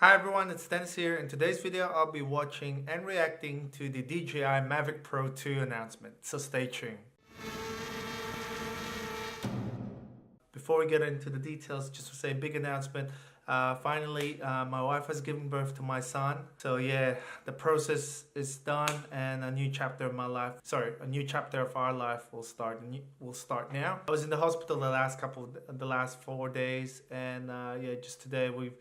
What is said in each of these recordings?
Hi everyone, it's Dennis here. In today's video, I'll be watching and reacting to the DJI Mavic Pro 2 announcement, so stay tuned. Before we get into the details, just to say a big announcement. Finally, my wife has given birth to my son. So yeah, the process is done and a new chapter of my life, a new chapter of our life will start now. I was in the hospital the last 4 days, and yeah, just today we've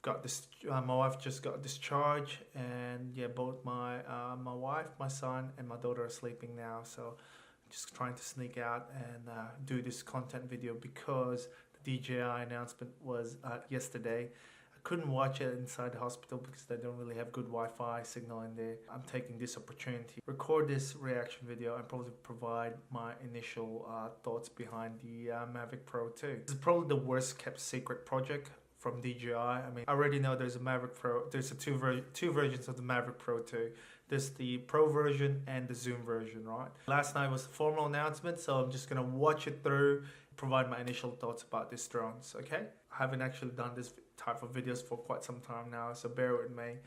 got this. My wife just got discharged, and yeah, both my wife, my son, and my daughter are sleeping now. So I'm just trying to sneak out and do this content video because the DJI announcement was yesterday. I couldn't watch it inside the hospital because they don't really have good Wi-Fi signal in there. I'm taking this opportunity to record this reaction video and probably provide my initial thoughts behind the Mavic Pro 2. This is probably the worst kept secret project from DJI. I mean, I already know there's a Mavic Pro. There's two versions of the Mavic Pro 2. There's the Pro version and the Zoom version, right? Last night was the formal announcement, so I'm just gonna watch it through, provide my initial thoughts about these drones, okay? I haven't actually done this type of videos for quite some time now, so bear with me.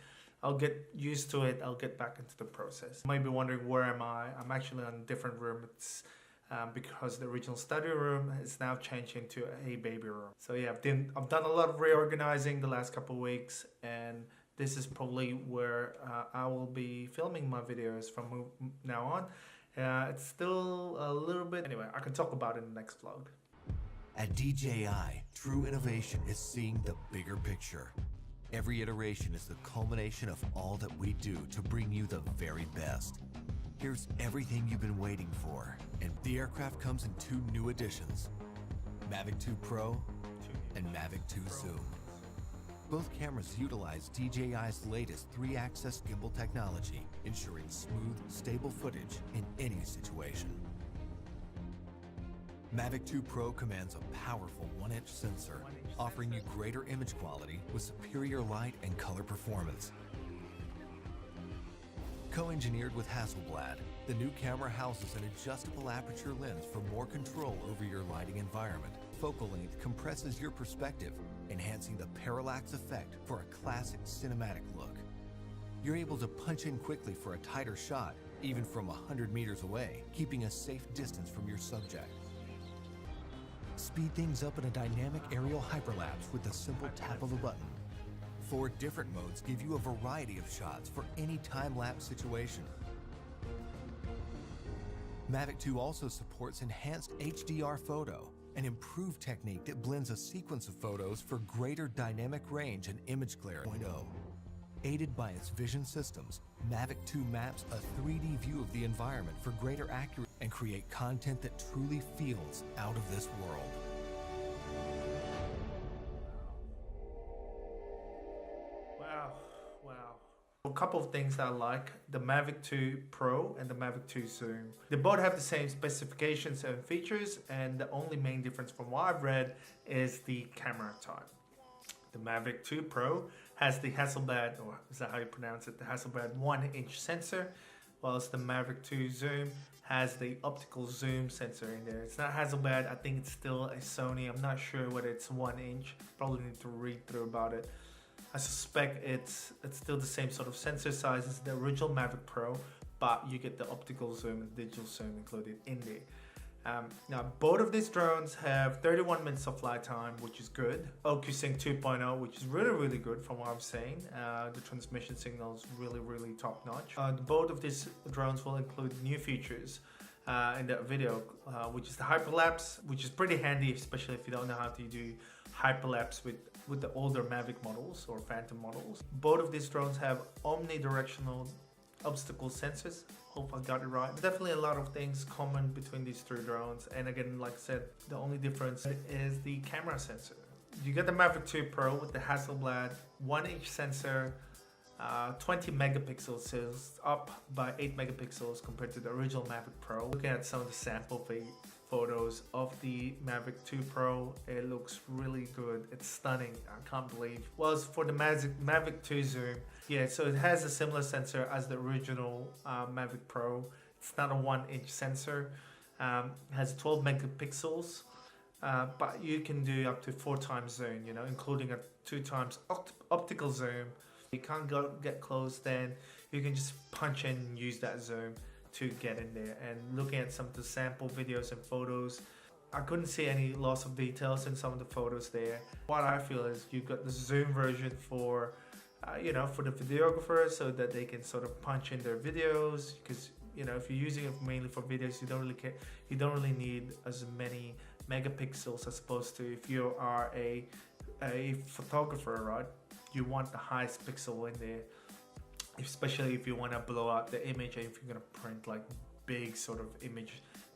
I'll get used to it. I'll get back into the process. You might be wondering, where am I? I'm actually in a different room. It's because the original study room is now changed into a baby room. So yeah, I've done a lot of reorganizing the last couple of weeks, and this is probably where I will be filming my videos from now on. It's still a little bit, anyway, I can talk about it in the next vlog. At DJI, true innovation is seeing the bigger picture. Every iteration is the culmination of all that we do to bring you the very best. Here's everything you've been waiting for, and the aircraft comes in two new editions, Mavic 2 Pro and Mavic 2 Zoom. Both cameras utilize DJI's latest 3-axis gimbal technology, ensuring smooth, stable footage in any situation. Mavic 2 Pro commands a powerful 1-inch sensor, offering you greater image quality with superior light and color performance. Co-engineered with Hasselblad, the new camera houses an adjustable aperture lens for more control over your lighting environment. Focal length compresses your perspective, enhancing the parallax effect for a classic cinematic look. You're able to punch in quickly for a tighter shot, even from 100 meters away, keeping a safe distance from your subject. Speed things up in a dynamic aerial hyperlapse with a simple tap of a button. 4 different modes give you a variety of shots for any time-lapse situation. Mavic 2 also supports enhanced HDR photo, an improved technique that blends a sequence of photos for greater dynamic range and image clarity. Aided by its vision systems, Mavic 2 maps a 3D view of the environment for greater accuracy and create content that truly feels out of this world. Wow. A couple of things I like, the Mavic 2 Pro and the Mavic 2 Zoom. They both have the same specifications and features, and the only main difference from what I've read is the camera type. The Mavic 2 Pro has the Hasselblad, or is that how you pronounce it, the Hasselblad 1-inch sensor, whilst the Mavic 2 Zoom has the optical zoom sensor in there. It's not Hasselblad, I think it's still a Sony. I'm not sure whether it's 1-inch, probably need to read through about it. I suspect it's still the same sort of sensor size as the original Mavic Pro, but you get the optical zoom and digital zoom included in there. Now, both of these drones have 31 minutes of flight time, which is good. Occusync 2.0, which is really good from what I'm saying. The transmission signal is really top notch. Both of these drones will include new features in the video, which is the hyperlapse, which is pretty handy, especially if you don't know how to do hyperlapse with the older Mavic models or Phantom models. Both of these drones have omnidirectional obstacle sensors. Hope I got it right. There's definitely a lot of things common between these 3 drones, and again, like I said, the only difference is the camera sensor. You get the Mavic 2 Pro with the Hasselblad 1-inch sensor, 20 megapixels, so it's up by 8 megapixels compared to the original Mavic Pro. Looking at some of the sample photos of the Mavic 2 Pro, it looks really good. It's stunning. I can't believe. Well, for the Mavic 2 Zoom, yeah, so it has a similar sensor as the original Mavic Pro. It's not a 1-inch sensor. It has 12 megapixels, but you can do up to 4 times zoom, you know, including a 2 times optical zoom. You can't get close, then you can just punch in and use that zoom to get in there. And looking at some of the sample videos and photos, I couldn't see any loss of details in some of the photos there. What I feel is you've got the zoom version for for the videographer, so that they can sort of punch in their videos, because if you're using it mainly for videos, you don't really need as many megapixels as opposed to if you are a photographer, right? You want the highest pixel in there, especially if you want to blow out the image, and if you're going to print like big sort of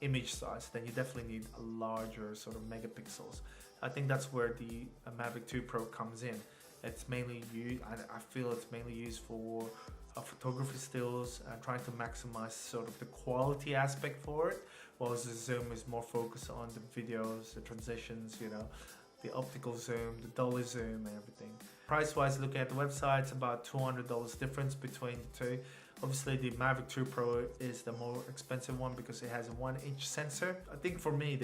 image size, then you definitely need a larger sort of megapixels. I think that's where the Mavic 2 Pro comes in. It's mainly used, I feel it's mainly used for photography stills and trying to maximize sort of the quality aspect for it, whereas the zoom is more focused on the videos, the transitions, the optical zoom, the dolly zoom and everything. Price wise, looking at the website, it's about $200 difference between the two. Obviously the Mavic 2 Pro is the more expensive one because it has a 1-inch sensor. I think for me,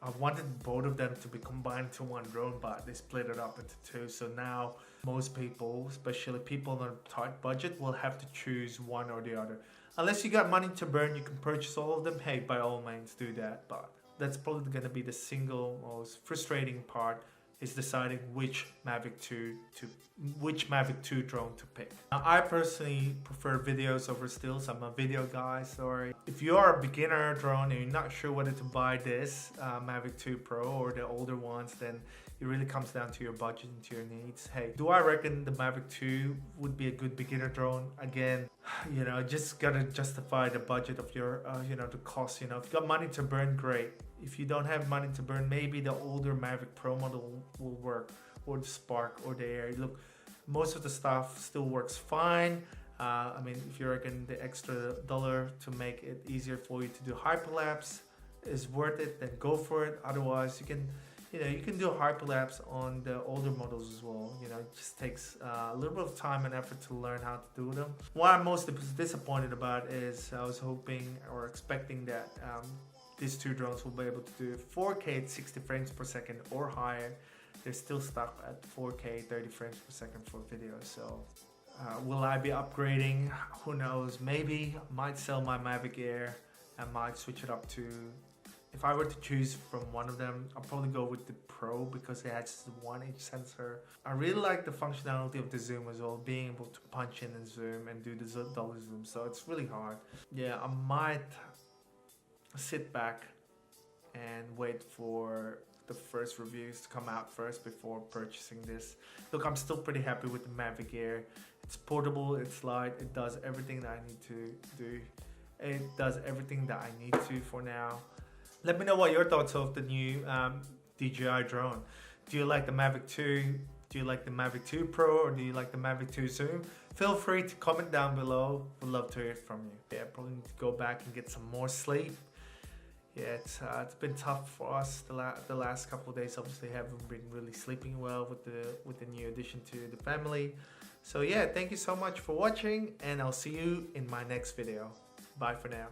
I wanted both of them to be combined to one drone, but they split it up into two. So now most people, especially people on a tight budget, will have to choose one or the other. Unless you got money to burn, you can purchase all of them. Hey, by all means do that. But that's probably going to be the single most frustrating part, is deciding which Mavic 2 drone to pick. Now, I personally prefer videos over stills. I'm a video guy, sorry. If you are a beginner drone and you're not sure whether to buy this Mavic 2 Pro or the older ones, then it really comes down to your budget and to your needs. Hey, do I reckon the Mavic 2 would be a good beginner drone? Again, just gotta justify the budget of your, the cost. If you got money to burn, great. If you don't have money to burn, maybe the older Mavic Pro model will work, or the Spark or the Air. Look, most of the stuff still works fine. I mean, if you reckon the extra $1 to make it easier for you to do hyperlapse is worth it, then go for it. Otherwise, you can do hyperlapse on the older models as well. It just takes a little bit of time and effort to learn how to do them. What I'm most disappointed about is I was hoping or expecting that these two drones will be able to do 4K at 60 frames per second or higher. They're still stuck at 4K 30 frames per second for video. So will I be upgrading? Who knows? Maybe I might sell my Mavic Air and might switch it up to, if I were to choose from one of them, I'll probably go with the Pro because it has the 1-inch sensor. I really like the functionality of the zoom as well, being able to punch in and zoom and do the dolly zoom. So it's really hard. Yeah, I might sit back and wait for the first reviews to come out first before purchasing this. Look, I'm still pretty happy with the Mavic Air. It's portable, it's light, it does everything that I need to do. It does everything that I need to for now. Let me know what your thoughts are of the new DJI drone. Do you like the Mavic 2? Do you like the Mavic 2 Pro, or do you like the Mavic 2 Zoom? Feel free to comment down below. Would love to hear from you. Yeah, probably need to go back and get some more sleep. Yeah, it's been tough for us the last couple of days. Obviously, haven't been really sleeping well with the new addition to the family. So yeah, thank you so much for watching, and I'll see you in my next video. Bye for now.